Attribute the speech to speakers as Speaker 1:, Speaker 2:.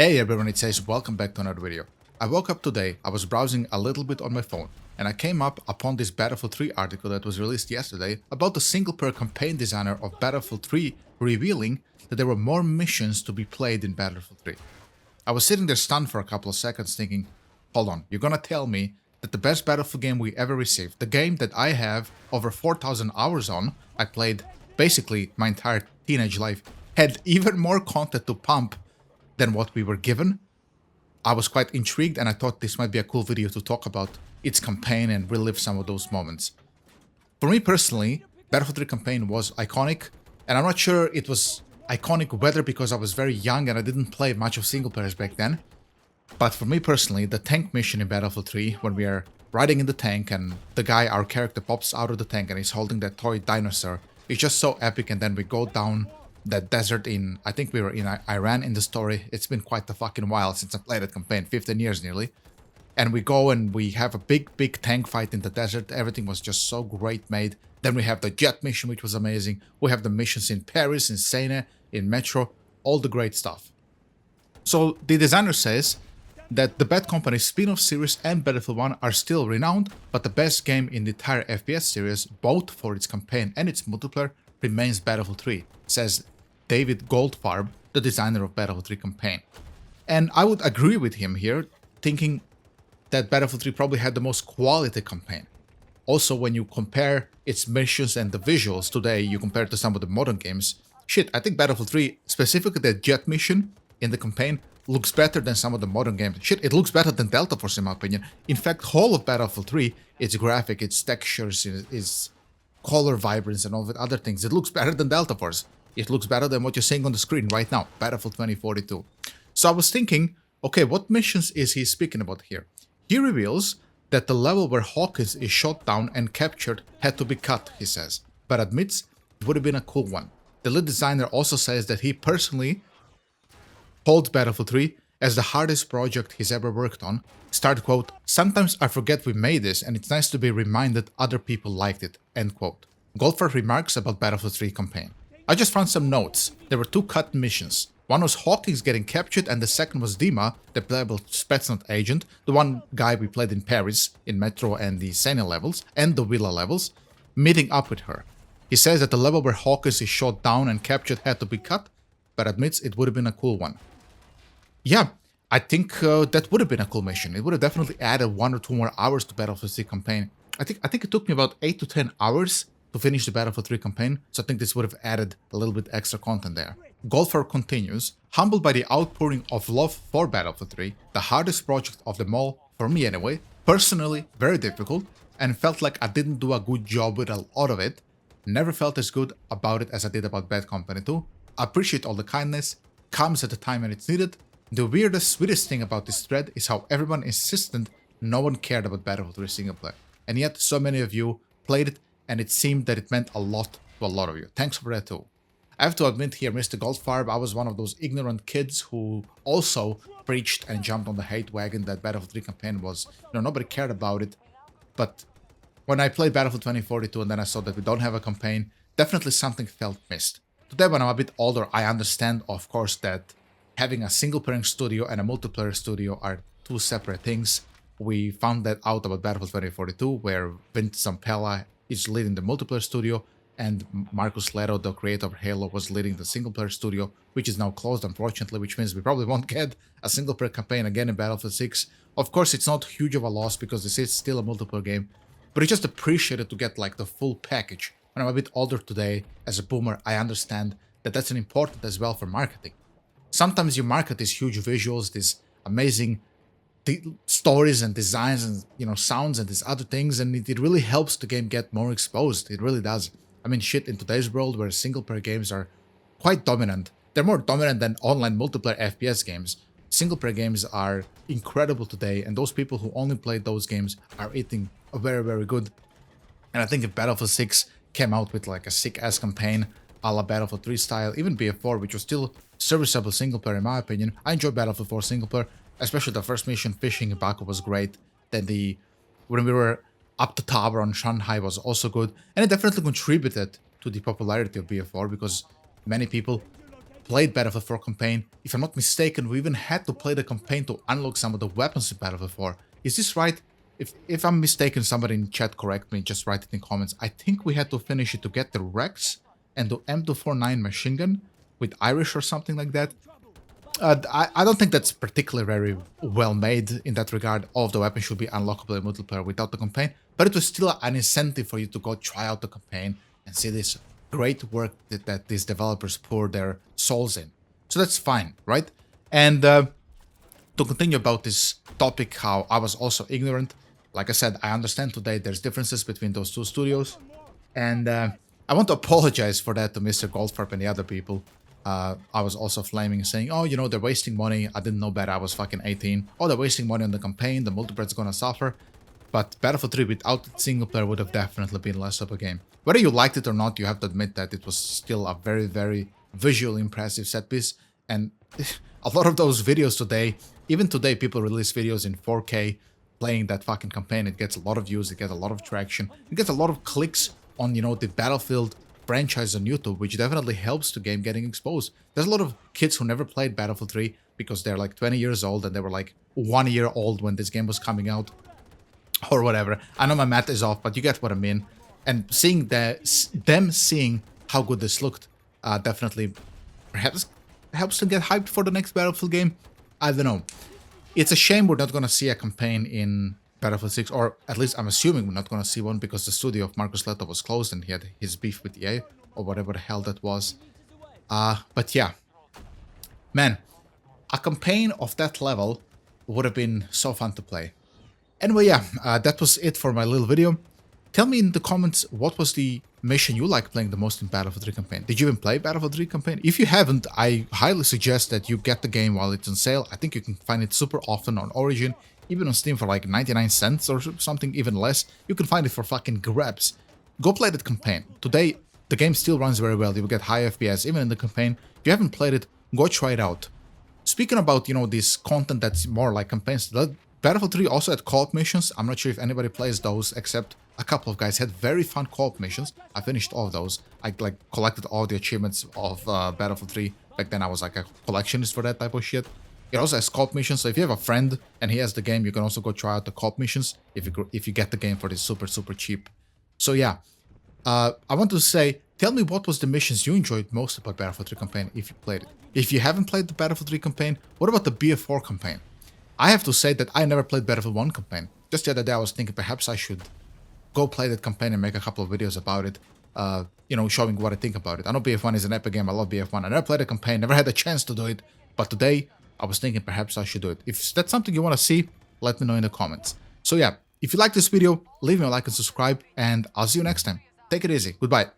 Speaker 1: Hey everyone, it says welcome back to another video. I woke up today, I was browsing a little bit on my phone, and I came up upon this Battlefield 3 article that was released yesterday about the single-player campaign designer of Battlefield 3 revealing that there were more missions to be played in Battlefield 3. I was sitting there stunned for a couple of seconds thinking, hold on, you're gonna tell me that the best Battlefield game we ever received, the game that I have over 4,000 hours on, I played basically my entire teenage life, had even more content to pump than what we were given? I was quite intrigued and I thought this might be a cool video to talk about its campaign and relive some of those moments. For me personally, Battlefield 3 campaign was iconic, and I'm not sure it was iconic whether because I was very young and I didn't play much of single players back then, but for me personally, the tank mission in Battlefield 3, when we are riding in the tank and the guy, our character, pops out of the tank and he's holding that toy dinosaur, it's just so epic. And then we go down that desert in, I think we were in Iran in the story. It's been quite a fucking while since I played that campaign, 15 years nearly. And we go and we have a big tank fight in the desert. Everything was just so great made. Then we have the jet mission, which was amazing. We have the missions in Paris, in Seine, in Metro, all the great stuff. So the designer says that the Bad Company spin-off series and Battlefield 1 are still renowned, but the best game in the entire FPS series, both for its campaign and its multiplayer, remains Battlefield 3, says David Goldfarb, the designer of Battlefield 3 campaign. And I would agree with him here, thinking that Battlefield 3 probably had the most quality campaign. Also, when you compare its missions and the visuals today, you compare it to some of the modern games, shit, I think Battlefield 3, specifically the jet mission in the campaign, looks better than some of the modern games. Shit, it looks better than Delta Force in my opinion. In fact, whole of Battlefield 3, its graphic, its textures, its color vibrance and all the other things, it looks better than Delta Force. It looks better than what you're seeing on the screen right now, Battlefield 2042. So I was thinking, okay, what missions is he speaking about here? He reveals that the level where Hawkins is shot down and captured had to be cut, he says, but admits it would have been a cool one. The lead designer also says that he personally holds Battlefield 3 as the hardest project he's ever worked on. Start quote, "Sometimes I forget we made this and it's nice to be reminded other people liked it," end quote. Goldfarb remarks about Battlefield 3 campaign. I just found some notes. There were two cut missions. One was Hawkins getting captured and the second was Dima, the playable Spetsnaz agent, the one guy we played in Paris, in Metro and the Seine levels, and the Villa levels, meeting up with her. He says that the level where Hawkins is shot down and captured had to be cut, but admits it would have been a cool one. Yeah, I think that would have been a cool mission. It would have definitely added 1 or 2 more hours to Battlefield 3 campaign. I think it took me about 8 to 10 hours to finish the Battlefield 3 campaign, so I think this would have added a little bit extra content there. Goldfarb continues, humbled by the outpouring of love for Battlefield 3, the hardest project of them all, for me anyway, personally very difficult, and felt like I didn't do a good job with a lot of it. Never felt as good about it as I did about Bad Company 2. I appreciate all the kindness, comes at the time when it's needed. The weirdest, sweetest thing about this thread is how everyone insisted no one cared about Battlefield 3 single player, and yet so many of you played it, and it seemed that it meant a lot to a lot of you. Thanks for that too. I have to admit here, Mr. Goldfarb, I was one of those ignorant kids who also preached and jumped on the hate wagon that Battlefield 3 campaign was, nobody cared about it. But when I played Battlefield 2042 and then I saw that we don't have a campaign, definitely something felt missed. Today when I'm a bit older, I understand, of course, that having a single-player studio and a multiplayer studio are two separate things. We found that out about Battlefield 2042, where Vince Zampella is leading the multiplayer studio, and Marcus Leto, the creator of Halo, was leading the single-player studio, which is now closed, unfortunately, which means we probably won't get a single-player campaign again in Battlefield 6. Of course, it's not huge of a loss because this is still a multiplayer game, but it's just appreciated to get like the full package. When I'm a bit older today, as a boomer, I understand that that's an important as well for marketing. Sometimes you market these huge visuals, these amazing stories and designs and sounds and these other things, and it really helps the game get more exposed. It really does. I mean, shit, in today's world where single player games are quite dominant, they're more dominant than online multiplayer FPS games. Single player games are incredible today, and those people who only play those games are eating a very, very good. And I think if Battlefield 6 came out with like a sick ass campaign a la Battlefield 3 style, even BF4, which was still serviceable single player in my opinion. I enjoyed Battlefield 4 single player, especially the first mission, fishing in Baku, was great. Then when we were up the tower on Shanghai was also good, and it definitely contributed to the popularity of BF4 because many people played Battlefield 4 campaign. If I'm not mistaken, we even had to play the campaign to unlock some of the weapons in Battlefield 4. Is this right? If I'm mistaken, somebody in chat correct me, just write it in comments. I think we had to finish it to get the Rex and the M249 machine gun with Irish or something like that. I don't think that's particularly very well made in that regard. All of the weapons should be unlockable in multiplayer without the campaign, but it was still an incentive for you to go try out the campaign and see this great work that these developers pour their souls in. So that's fine, right? And to continue about this topic, how I was also ignorant, like I said, I understand today there's differences between those two studios, and I want to apologize for that to Mr. Goldfarb and the other people. I was also flaming, saying, oh, you know, they're wasting money. I didn't know better. I was fucking 18. Oh, they're wasting money on the campaign. The multiplayer's gonna suffer. But Battlefield 3 without its single player would have definitely been less of a game. Whether you liked it or not, you have to admit that it was still a very, very visually impressive set piece. And a lot of those videos today, even today, people release videos in 4K playing that fucking campaign. It gets a lot of views. It gets a lot of traction. It gets a lot of clicks on, you know, the Battlefield franchise on YouTube, which definitely helps the game getting exposed. There's a lot of kids who never played Battlefield 3 because they're like 20 years old and they were like 1 year old when this game was coming out or whatever. I know my math is off, but you get what I mean. And seeing them seeing how good this looked definitely perhaps helps them get hyped for the next Battlefield game. I don't know. It's a shame we're not going to see a campaign in Battlefield 6, or at least I'm assuming we're not going to see one because the studio of Marcus Leto was closed and he had his beef with EA, or whatever the hell that was. But yeah, man, a campaign of that level would have been so fun to play. Anyway, yeah, that was it for my little video. Tell me in the comments what was the mission you like playing the most in Battlefield 3 campaign. Did you even play Battlefield 3 campaign? If you haven't, I highly suggest that you get the game while it's on sale. I think you can find it super often on Origin, even on Steam for like 99 cents or something, even less. You can find it for fucking grabs. Go play that campaign. Today, the game still runs very well. You will get high FPS even in the campaign. If you haven't played it, go try it out. Speaking about, you know, this content that's more like campaigns, Battlefield 3 also had co-op missions. I'm not sure if anybody plays those, except a couple of guys had very fun co-op missions. I finished all of those. I like collected all the achievements of Battlefield 3. Back then I was like a collectionist for that type of shit. It also has co-op missions, so if you have a friend and he has the game, you can also go try out the co-op missions if you get the game for this super cheap. So yeah, I want to say, tell me what was the missions you enjoyed most about Battlefield 3 campaign if you played it. If you haven't played the Battlefield 3 campaign, what about the BF4 campaign? I have to say that I never played Battlefield 1 campaign. Just the other day I was thinking perhaps I should go play that campaign and make a couple of videos about it, you know, showing what I think about it. I know BF1 is an epic game, I love BF1. I never played a campaign, never had a chance to do it, but today I was thinking perhaps I should do it. If that's something you want to see, let me know in the comments. So yeah, if you like this video, leave me a like and subscribe, and I'll see you next time. Take it easy. Goodbye.